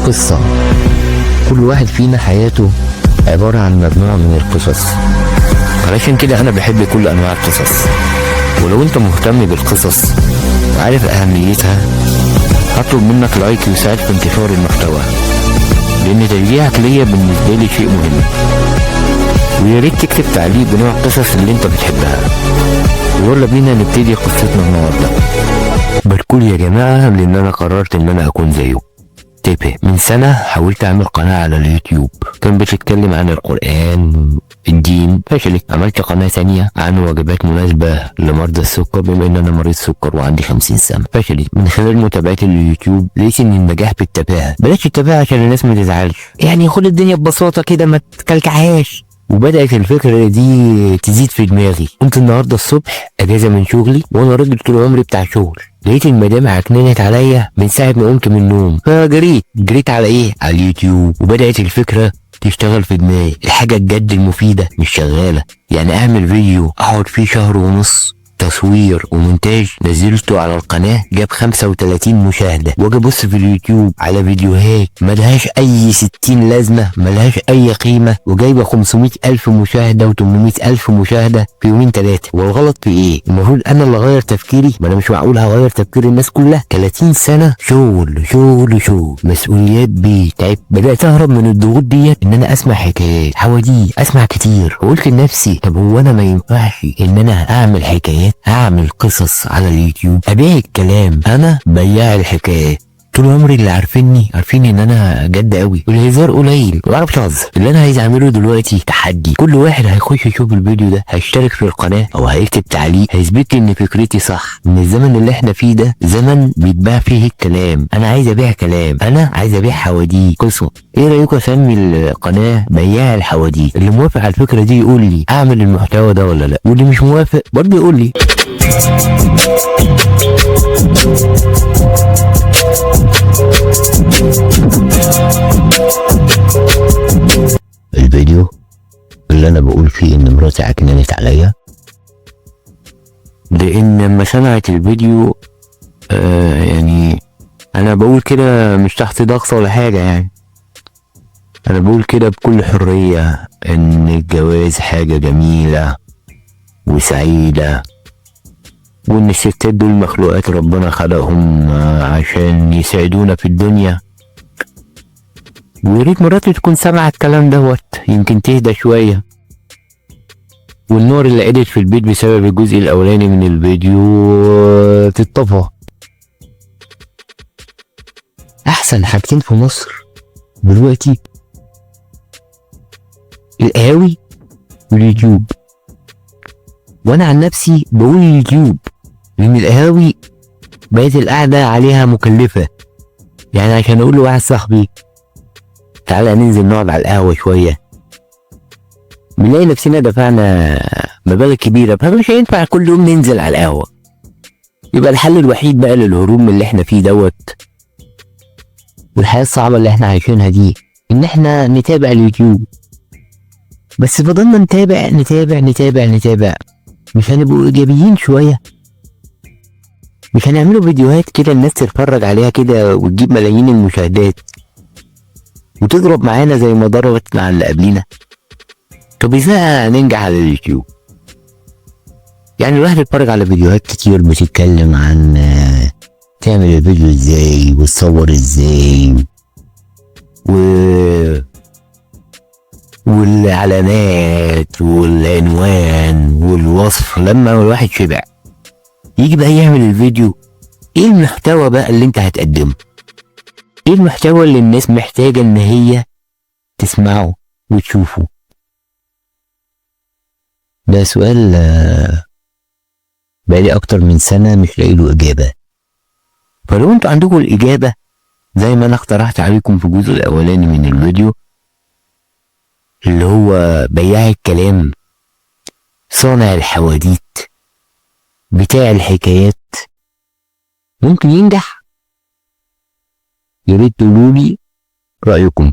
قصة. كل واحد فينا حياته عبارة عن مجموعة من القصص، علشان كده أنا بحب كل أنواع القصص. ولو أنت مهتم بالقصص وعارف أهميتها هطلب منك لايك يساعد في انتشار المحتوى، لأن تشجيعك ليا بالنسبة لي شيء مهم. ويا ريت تكتب تعليق بنوع القصص اللي أنت بتحبها. ويلا بينا نبتدي قصتنا النهارده. باركولي يا جماعة، لأن أنا قررت إن أنا أكون زيه. من سنة حاولت أعمل قناة على اليوتيوب كان بتتكلم عن القرآن الدين، فشلت. عملت قناة ثانية عن وجبات مناسبة لمرضى السكر بما إن أنا مريض سكر وعندي 50 سنة، فشلت. من خلال متابعة اليوتيوب لقيت إن النجاح بالتفاهة. بلاش التفاهة عشان الناس ما تزعلش، يعني خد الدنيا ببساطة كده ما تكلكعهاش. وبدأت الفكرة دي تزيد في دماغي. قمت النهاردة الصبح أجازة من شغلي وأنا راجل طول عمري بتاع شغل، لقيت المدام عكننت عليا من ساعة ما قمت من النوم، فجريت على إيه؟ على اليوتيوب. وبدأت الفكرة تشتغل في دماغي. الحاجة الجد المفيدة مش شغالة، يعني أعمل فيديو أقعد فيه شهر ونص تصوير ومونتاج، نزلته على القناة جاب 35 مشاهدة، واجي ابص في اليوتيوب على فيديوهات ملهاش اي 60 لازمة، ملهاش اي قيمة، وجايبة 500,000 مشاهدة و800,000 مشاهدة في يومين 3. والغلط في ايه؟ المفروض انا اللي اغير تفكيري؟ ما انا مش معقول هغير تفكير الناس كلها. 30 سنة شغل شغل شغل، مسؤوليات، بيت، تعب. بدأت اهرب من الضغوط ديت ان انا اسمع حكايات، حواديت، اسمع كتير. وقلت لنفسي طب هو انا ما ينفعش ان انا اعمل حكايات، اعمل قصص على اليوتيوب، ابيع الكلام، انا بياع الحكايات. طول عمري اللي عارفين ان انا جد قوي والهزار قليل، ما بعرفش اهزر. اللي انا عايز اعمله دلوقتي تحدي، كل واحد هيخش يشوف الفيديو ده هيشترك في القناه او هيكتب تعليق هيثبت لي ان فكرتي صح، ان الزمن اللي احنا فيه ده زمن بيتباع فيه الكلام. انا عايز ابيع كلام، انا عايز ابيع حواديت، قصه. ايه رايكم اسمي القناه بياع الحواديت؟ اللي موافق على الفكره دي يقول لي اعمل المحتوى ده ولا لا، واللي مش موافق برضه يقول لي. الفيديو اللي انا بقول فيه ان مراتي عكننت عليا، لان لما سمعت الفيديو يعني انا بقول كده مش تحت ضغط ولا حاجة، يعني انا بقول كده بكل حرية ان الجواز حاجة جميلة وسعيدة، وان الستات دول مخلوقات ربنا خلقهم عشان يساعدونا في الدنيا. وياريت مراتي تكون سامعة الكلام دوت يمكن تهدى شوية، والنور اللي قدت في البيت بسبب الجزء الاولاني من الفيديو تتطفى. احسن حاجتين في مصر دلوقتي القهاوي واليوتيوب، وانا عن نفسي بقول اليوتيوب لان القهاوي بقت القعدة عليها مكلفة. يعني عشان اقول لواحد صاحبي تعالى ننزل نقعد على القهوة شوية، بنلاقي نفسنا دفعنا مبالغ كبيرة، فمش هينفع كل يوم ننزل على القهوة. يبقى الحل الوحيد بقى للهروب من اللي احنا فيه دوت والحياة الصعبة اللي احنا عايشينها دي ان احنا نتابع اليوتيوب. بس فضلنا نتابع نتابع نتابع نتابع، مش هنبقوا ايجابيين شوية؟ مش هنعملوا فيديوهات كده الناس تتفرج عليها كده وتجيب ملايين المشاهدات وتضرب معانا زي ما ضربت مع اللي قبلينا؟ طب ازاي ننجح على اليوتيوب؟ يعني الواحد يتفرج على فيديوهات كتير بتتكلم عن تعمل الفيديو ازاي وتصور ازاي والعلامات والعنوان والوصف. لما الواحد شبع يجي بقى يعمل الفيديو، ايه المحتوى بقى اللي انت هتقدمه؟ ايه المحتوى اللي الناس محتاجة ان هي تسمعه وتشوفه؟ ده سؤال بقالي اكتر من سنة مش لاقي له اجابة. فلو انتوا عندكم الاجابة زي ما انا اقترحت عليكم في الجزء الاولاني من الفيديو اللي هو بياع الكلام، صانع الحواديت، بتاع الحكايات، ممكن ينجح، ياريت تقولولي رأيكم.